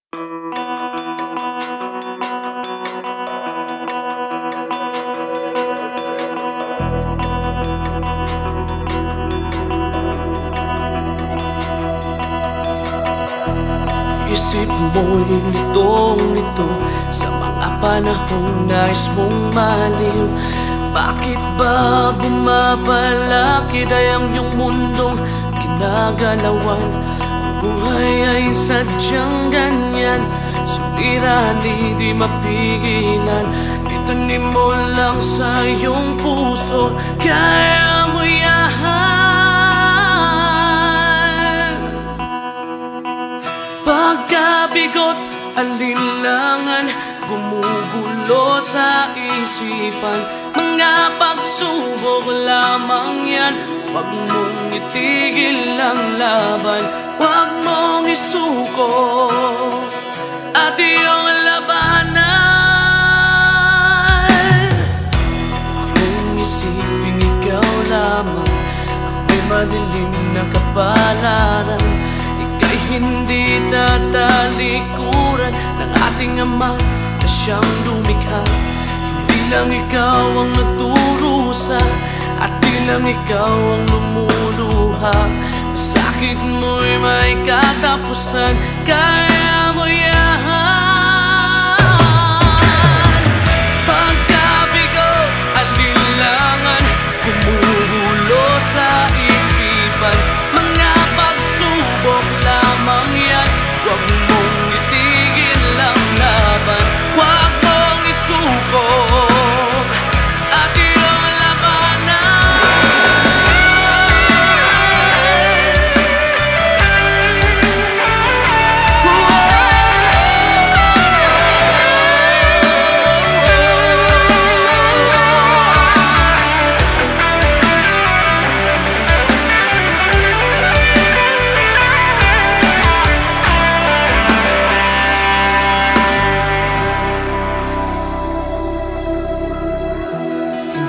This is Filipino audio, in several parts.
Isip mo'y litong-lito sa mga panahong nais mong maliw. Bakit ba bumabalik ay ang iyong mundong ginagalawan? Ang buhay ay sadyang ganyan, suliranin di mapigilan. Itanim mo lang sa iyong puso, kaya mo yan. Pagkabigot, alinlangan, gumugulo sa isipan. Mga pagsubok lamang yan, huwag mong itigil ang laban. Huwag mong isuko at iyong labanan. Kung isipin ikaw lamang ang may madilim na kapalaran, ika'y hindi tatalikuran ng ating Ama na siyang lumikha. Hindi lang ikaw ang nagdurusa at di lang ikaw ang lumuluha. Masakit mo'y may katapusan, kaya mo yan. Pagkabigo, alinlangan, gumugulo sa isipan. Mga pagsubok lamang yan, huwag mong itigil ang laban. Huwag mong isuko at iyong labanan.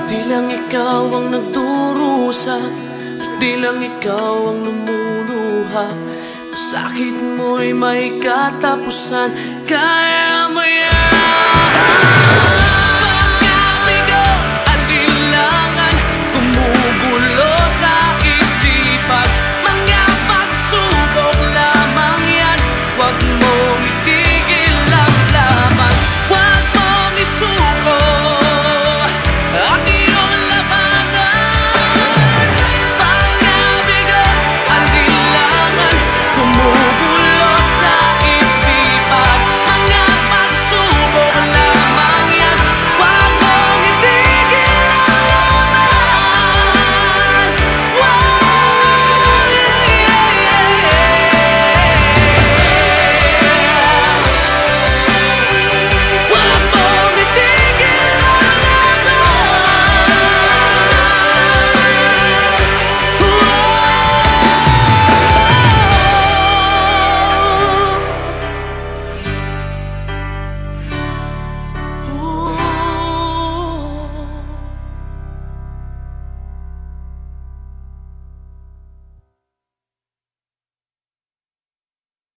Di lang ikaw ang nagdurusa at di lang ikaw ang lumuluha. Masakit mo'y may katapusan, kaya mo yan.